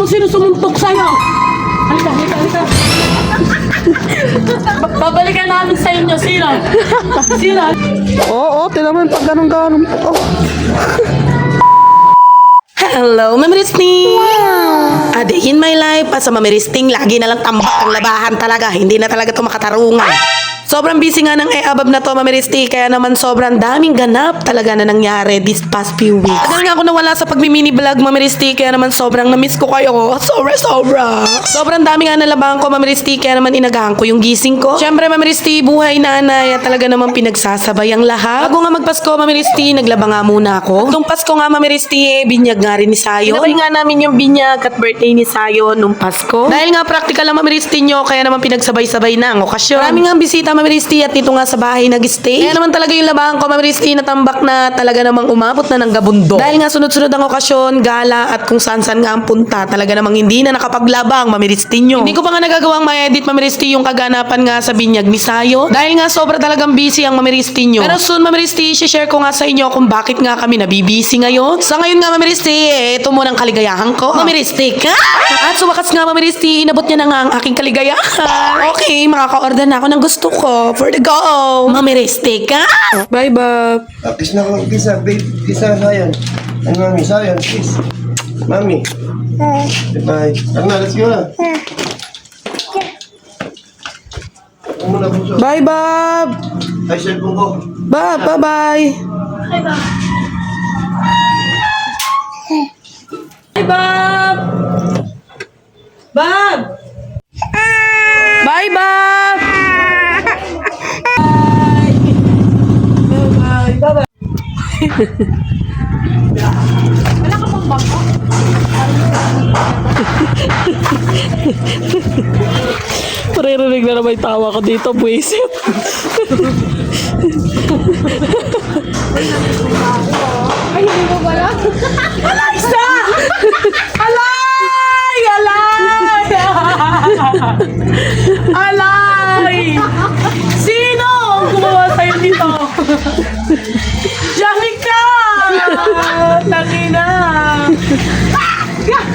mo sino sumuntok sa'yo. Halika, halika, halika. Babalikan namin sa inyo. Sino? Sino? Oo, tinaman pag ganun-ganun. Oh. Hello, Mamiristing! A day in my life, sa Mamiristing, lagi na lang tambak ang labahan talaga. Hindi na talaga ito makatarungan. Sobrang busy nga ng abab na to, Mamiristing, kaya naman sobrang daming ganap talaga na nangyari this past few weeks. Tagal nga ako nawala sa pagmi-mini vlog, Mamiristing, kaya naman sobrang na-miss ko kayo. Sobra. Sobrang dami nga nalabahan ko, Mamiristing, kaya naman inagahan ko yung gising ko. Siyempre, Mamiristing, buhay nanay, at talaga naman pinagsasabay ang lahat. Bago nga magpasko, Mamiristing, naglaba nga muna ako. Nung Pasko nga, Mamiristing, binyag nga rin ni Sayo. Sinabay nga namin yung binyag at birthday ni Sayo nung Pasko. Dahil nga practical lang, Mamiristing nyo, kaya naman pinagsabay-sabay na ang okasyon. Maraming nga bisita, Mamiristing, at dito nga sa bahay nag-stay. Kaya naman talaga yung labahan ko, Mamiristing, natambak na talaga namang umabot na ng gabundo. Dahil nga sunod-sunod ang okasyon, gala, at kung saan-saan nga ang punta, talaga namang hindi na nakapaglabang, Mamiristing nyo. Hindi ko pa nga nagagawang ma-edit, Mamiristing, yung kaganapan nga sa binyag ni Sayo. Dahil nga sobra talagang busy ang Mamiristing nyo. Pero soon, Mamiristing, share ko nga sa inyo kung bakit nga kami nabibisi ngayon. Sa ngayon nga, Mamiristing, ito muna ang kaligayahan ko. Mamiristing, ha? At sa wakas nga, Mamiristing, inabot niya na nga ang aking kaligayahan. Okay, makaka-order na ako ng gusto ko. For the go! Mamiristing, ha? Bye, Bob. Kiss na ako, kiss na, babe. Kiss na, Sayan. Ay, mami, Sayan, kiss. Mami. Bye. Tara na, let's go na. Ako muna, bunso. Bye, Bob. Ay, cellphone ko. Bob, bye-bye. Hi, Bob! Bob! Bye, Bob. Wala ka pang bangko? Maririnig na naman yung tawa ko dito, buwisit. Ay, hindi mo pala? Alexa! Alay! Alay! Alay! Sino ang gumawa sa'yo dito? Janica! Tangina!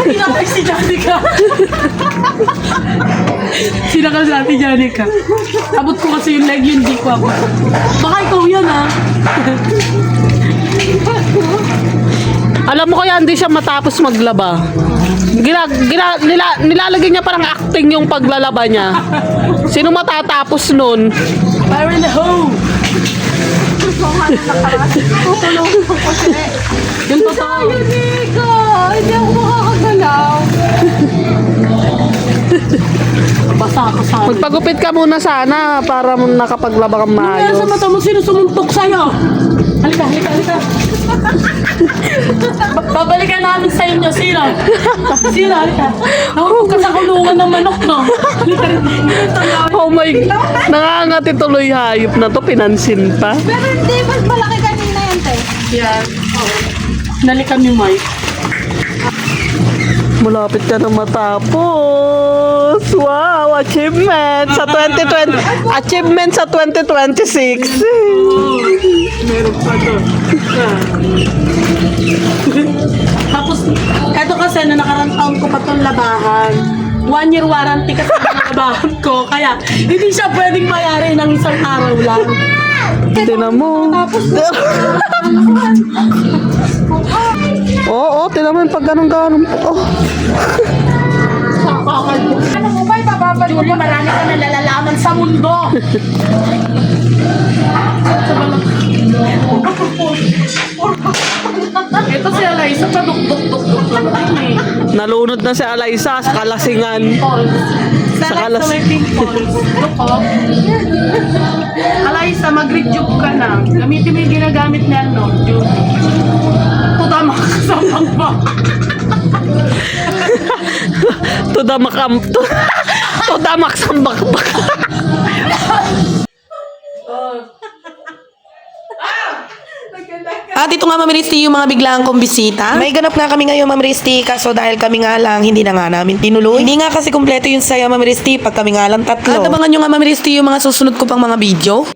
Tinapay si Janica! Sinakal sa atin, Janica. Abot ko kasi yung leg yun, di ko ako. Baka ikaw yan, ha? Alam mo kaya hindi siya matapos maglaba. Nilalagay niya parang acting yung paglalaba niya. Sino matatapos nun? Fire in the hole! Yung totoo. Nico! Hindi ako makakagalaw. Basa ako sa akin. Magpagupit ka muna sana para nakapaglaba kang Kaya sa maayos. mata mo, sino sumuntok sa'yo? Halika, halika, halika. Babalikan namin sa inyo. Sino? Sino? Halika. Nahulog ka sa kulungan ng manok, no? Halika rin. Oh my, nangangati tuloy hayop na to, pinansin pa. Pero hindi, mas malaki kanina yan, te. Yan. Nalikan ni Mike. Malapit ka na matapos. Wow, achievement sa 2020. Achievement sa 2026. Meron pa to. Tapos, eto kasi na nakarang taon ko pa itong labahan. 1 year warranty kasi ang labahan ko. Kaya, hindi siya pwedeng mayari ng isang araw lang. Hindi na mo. Oo, tinaman pag ganun-ganun. Oh. Ano mo ba, ibababalik mo? Marami ka na nalalaman sa mundo. Ito si Eliza, paduk-duk-duk-duk lang eh. Nalunod na si Alaysa sa kalasingan. Sa kalas- may pimples. Look up. Eliza, mag-rejuve ka na. Gamitin mo yung ginagamit na ano, Judy. Tama ka sa pangba. Tudamak sa bakbak. Dito nga, Mamiristing, yung mga biglaan kong bisita. May ganap nga kami ngayon, Mamiristing, kaso dahil kami nga lang, hindi na nga namin tinuloy. Hindi nga kasi kumpleto yung saya, Mamiristing, pag kami nga lang tatlo. At abangan nyo nga, Mamiristing, yung mga susunod ko pang mga video.